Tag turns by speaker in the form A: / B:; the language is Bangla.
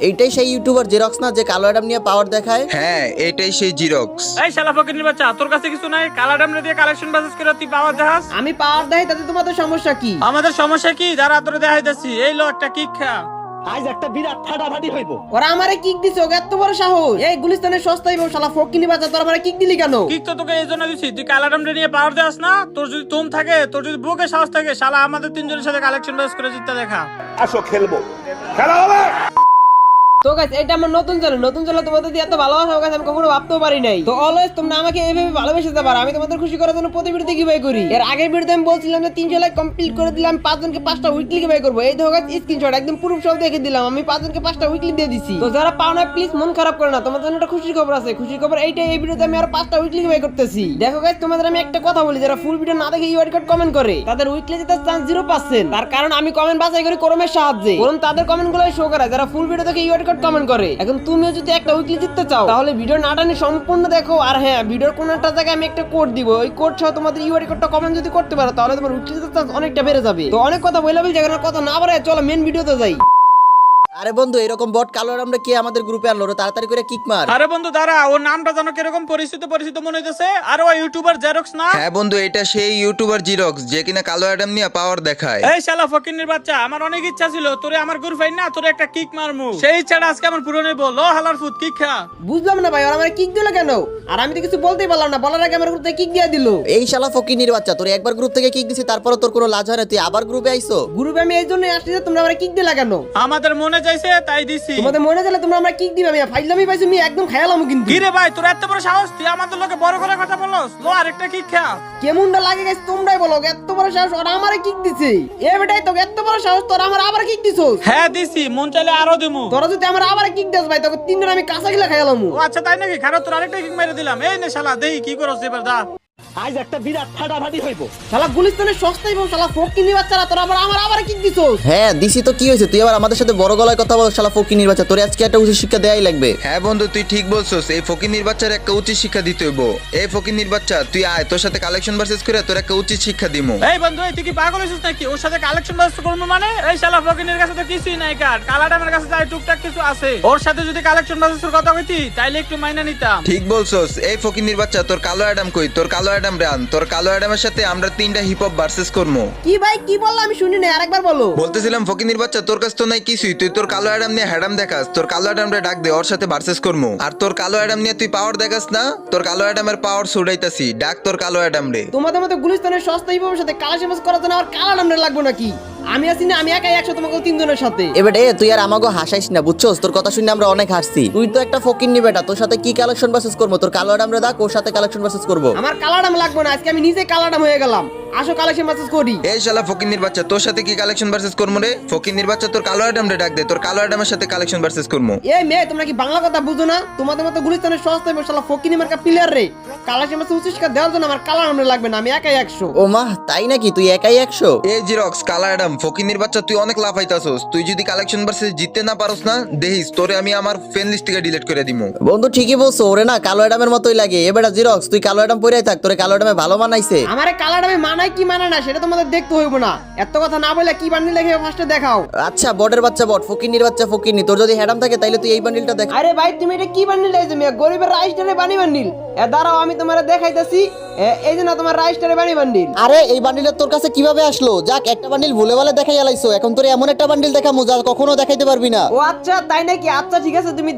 A: এইটাই সেই ইউটিউবার জেরক্স না যে কালো অ্যাডাম নিয়ে পাওয়ার দেখায়?
B: হ্যাঁ এটাই সেই জিরক্স।
C: এই শালা ফকিরের বাচ্চা, তোর কাছে কিছু নাই? কালা ডামরে দিয়ে কালেকশন বাসেস করে তুই পাওয়ার দেখাস?
D: আমি পাওয়ার দেখাই তাতে তোমাদের সমস্যা কি?
C: আমাদের সমস্যা কি? যারা তোরে দেখাইতেছি, এই লো একটা কিক খা।
E: আজ একটা বিরাট ফাটাফাটি হইব।
D: ওরা আমারে কিক দিছে, ওকে এত বড় সাহস! এই গুলিস্তানের সস্তাই বউ শালা ফকিনি বাচ্চা, তোর আমারে কিক দিলি কেন?
C: কিক তো তোকে এই জন্য দিছি, তুই কালা ডামরে নিয়ে পাওয়ার দেখাস না? তোর যদি তুম থাকে, তোর যদি বুকে সাহস থাকে, শালা আমাদের তিনজনের সাথে কালেকশন বাসেস করে জিততে দেখা।
E: আসো খেলবো, খেলা হবে।
D: তো গাইস, এটা আমার নতুন চ্যানেল তোমাদের দিয়ে এত ভালোবাসা গাইস আমি কখনো ভাবতেও পারি নাই। তো অলওয়েজ তোমরা আমাকে এইভাবে ভালোবেসে যেতে পারো, আমি তোমাদের খুশি করার জন্য প্রতি ভিডিওতে গিভঅ্যাওয়ে করি। এর আগের ভিডিওতে আমি বলছিলাম যে 300 লাইক কমপ্লিট করে দিলাম, 5 জনকে 5টা উইকলি গিভঅ্যাওয়ে করব। এই দেখো গাইস স্ক্রিনশট একদম প্রুফ সহ দেখে দিলাম, আমি 5 জনকে 5টা উইকলি দিয়ে দিছি। তো যারা পাও না প্লিজ মন খারাপ করো না, তোমাদের জন্য একটা খুশির খবর আছে। খুশির খবর এইটাই, এই ভিডিওতে আমি আর 5টা উইকলি গিভঅ্যাওয়ে করতেছি। দেখো গাইস, তোমাদের আমি একটা কথা বলি, যারা ফুল ভিডিও না দেখে ইউআর কোড কমেন্ট করে তাদের উইকলি জেতার চান্স 0%। তার কারণ আমি কমেন্ট বাছাই করি ক্রমের সাহায্যে, কারণ তাদের কমেন্টগুলোই শো করে যারা ফুল ভিডিও দেখে ইউআর কোড কমেন্ট করে। এখন তুমিও যদি একটা উইকলি জিততে চাও তাহলে ভিডিও না টানে সম্পূর্ণ দেখো। আর হ্যাঁ, ভিডিওর কোন একটা জায়গায় আমি একটা কোড দিব, ওই কোড সহ তোমাদের ইউআর কোডটা কমেন্ট যদি করতে পারো তাহলে তোমার উইকলি জেতার চান্স অনেকটা বেড়ে যাবে। তো অনেক কথা বললাম, জায়গার কথা না বাড়ায় চলো মেন ভিডিওতে যাই।
A: আরে বন্ধু, এরকম বট কালো অ্যাডামরা কে আমাদের গ্রুপে আনলো রে? তাড়াতাড়ি করে কিক মার।
C: আরে বন্ধু দাঁড়া, ওর নামটা জানো কিরকম পরিচিত মনে হইতেছে? আর ওই ইউটিউবার জেরক্স না?
B: হ্যাঁ বন্ধু, এটা সেই ইউটিউবার জিরক্স যে কিনা কালো অ্যাডাম নিয়ে পাওয়ার দেখায়।
C: এই শালা ফকিরের বাচ্চা, আমার অনেক ইচ্ছা ছিল তোরে আমার গ্রুপ ফাইন না তোরে একটা কিক মারমু, সেই ইচ্ছাটা আজকে আমার পূরণ হইব। লো হালার ফুট কিক খা।
D: বুঝলাম না ভাই, ওরা আমার কিক দিল কেন? আর আমি তো কিছু বলতেই পারলাম না, বলার আগে আমার গ্রুপে কিক দিয়ে দিল।
A: এই শালা ফকিনির বাচ্চা, তোর একবার গ্রুপ থেকে কিক দিছি, তারপরে তোর কোনো লাজ হয় না, তুই আবার গ্রুপে আইছো?
D: গ্রুপে আমি এই জন্যই আসছি যে তোমরা আমার কিক দিলা কেন?
C: আমাদের মনে চাইছে তাই দিছি।
D: তোমাদের মনে গেলে তোমরা আমরা কিক দিবে, আমি ফাইজলামি পাইছি, আমি একদম খেয়ালাম কিন্তু।
C: কি রে ভাই, তোর এত বড় সাহস? তুই আমাদের লোকে বড় করে কথা বলস? লো আরেকটা কিক খা।
D: কেমনটা লাগে গাইস তোমরাই বলো, এত বড় সাহস ওরা আমারে কিক দিছে। এ বেটাই তো এত বড় সাহস, তোরা আমার আবার কিক দিছস?
C: হ্যাঁ দিছি, মন চাইলে আরো দিমু।
D: তোরা যদি আমার আবার কিক দিস ভাই, তোকে তিনজন আমি কাঁচা গিলা খাইলাম।
C: ও আচ্ছা তাই নাকি? খারাপ, তোর আরেকটা কিক মেরে দিলাম। এই নে শালা, দেই কি করছ এবার দা।
E: আজ একটা বিরাট ফাটাফাটি হইব।
D: শালা গুলিস্তানের সস্তাই বউ শালা ফকিনি বাচ্চারা, তোরা আবার কিক দিছস।
A: হ্যাঁ দিছি তো, কি হয়েছে? তুই আবার আমাদের সাথে বড় গলায় কথা বল শালা ফকিনির বাচ্চা, তোর আজকে একটা উচিত শিক্ষা দেয়াই লাগবে।
B: হ্যাঁ বন্ধু, তুই ঠিক বলছস, এই ফকিন্নির বাচ্চার একটা উচিত শিক্ষা দিতে হইব। এই ফকিন্নির বাচ্চা তুই আয়, তোর সাথে কালেকশন ভার্সেস করে তোর একটা উচিত শিক্ষা দিমু।
C: এই বন্ধু, এই তুই কি পাগল হইছিস নাকি? ওর সাথে কালেকশন বাস করবো মানে? এই শালা ফকিনের কাছে তো কিছুই নাই কার, কালাডামের কাছে যাই টুকটাক কিছু আছে। ওর সাথে যদি কালেকশন বাসের কথা কইতি তাইলে একটু মাইনা নিতাম।
B: ঠিক বলছস, এই ফকিন্নির বাচ্চা তোর কালো অ্যাডাম কই? তোর কালো অ্যাডাম রান, তোর কালো অ্যাডামের সাথে আমরা 3টা হিপ হপ ভার্সেস করবো।
D: কি ভাই কি বললা আমি শুনি না, আরেকবার বলো।
B: বলতেছিলাম ফকিন্নির বাচ্চা, তোর কাছে তো নাই কিছুই, তুই তোর কালো অ্যাডাম নিয়ে হ্যাডাম দেখাস, তোর কালো অ্যাডামরে ডাক দে, ওর সাথে ভার্সেস করবো। আর তোর কালো অ্যাডাম নিয়ে তুই পাওয়ার দেখাস না, তোর কালো অ্যাডামের পাওয়ার ছুড়াইতাছি, ডাক তোর কালো অ্যাডাম রে।
D: তোমাদের মতো গুলিস্তানের সস্তাই বউর সাথে কালেকশন বাস করার জন্য আমার কালা নামটা লাগবে নাকি? আমি আছি না, আমি একাই 100 তোমাকে 3 জনের সাথে।
A: এবার তুই আর আমাকে হাসাইস না, বুঝছস? তোর কথা শুনে আমরা অনেক হাসছি। তুই তো একটা ফকিন্নি বেটা, তোর সাথে কি কালেকশন ভার্সেস করবো? তোর কালো অ্যাডামরে ডাক, ওর সাথে কালেকশন ভার্সেস করবো।
D: আমার কালা নাম লাগবে না, আজকে আমি নিজে কালা নাম হয়ে গেলাম। আসো কালেকশন বাস করি।
B: এই শালা ফকিন্নির বাচ্চা, তোর সাথে কি কালেকশন ভার্সেস করবো রে? ফকিন্নির বাচ্চা তোর কালো অ্যাডাম রে ডাক দে, তোর কালো অ্যাডামের সাথে কালেকশন ভার্সেস করবো।
D: এই মেয়ে, তোমরা কি বাংলা কথা বুঝো না? তোমাদের মতো গুলিস্তানের সস্তাই বউ শালা ফকিনি মার্কা প্লেয়ার রে, কালেকশন বাস উচিত শিক্ষা দেওয়ার জন্য আমার কালা নাম লাগবে না, আমি একাই 100।
A: ও মা, তাই নাকি? তুই একাই 100?
B: এই জিরক্স কালা অ্যাডাম ফকিন্নির বাচ্চা, তুই অনেক লাফাইতাছস। তুই যদি কালেকশন ভার্সেস জিততে না পারোস না, দেখিস তোরে আমি আমার ফ্রেন্ড লিস্ট থেকে ডিলিট করে দিমু।
A: বন্ধু ঠিকই বলছো, ওরে না কালো অ্যাডামের মতোই লাগে। এবার জিরক্স, তুই কালো অ্যাডাম পরেই থাক, তোরে কালো অ্যাডামে ভালো মানাইছে।
D: আমারে কালা নামে মানায় কি মানে না সেটা তোমাদের দেখতে হইব না। এত কথা না বলে কি বান্ডিল লেখে ফার্স্টে দেখাও।
A: আচ্ছা বটের বাচ্চা বট, ফকিন্নির বাচ্চা ফকিন্নি, তোর যদি হ্যাডাম থাকে তাইলে তুই এই বান্ডিলটা দেখ।
D: আরে ভাই তুমি এটা কি বান্ডিল লাইছো মিয়া? গরিবের রাইস্টারে বানি বান্ডিল। দাঁড়াও আমি তোমারে দেখাইতাছি। এই যে না তোমার রাইস্টারে বানি বান্ডিল।
A: আরে এই বান্ডিলটা তোর কাছে কিভাবে আসলো? যাক, একটা বান্ডিল ভুলে ভালে দেখাই আলাইছো, এখন তোর এমন একটা বান্ডিল দেখামু যা কখনো দেখাইতে পারবি না।
D: ও আচ্ছা তাই নাকি? আচ্ছা ঠিক আছে, তুমি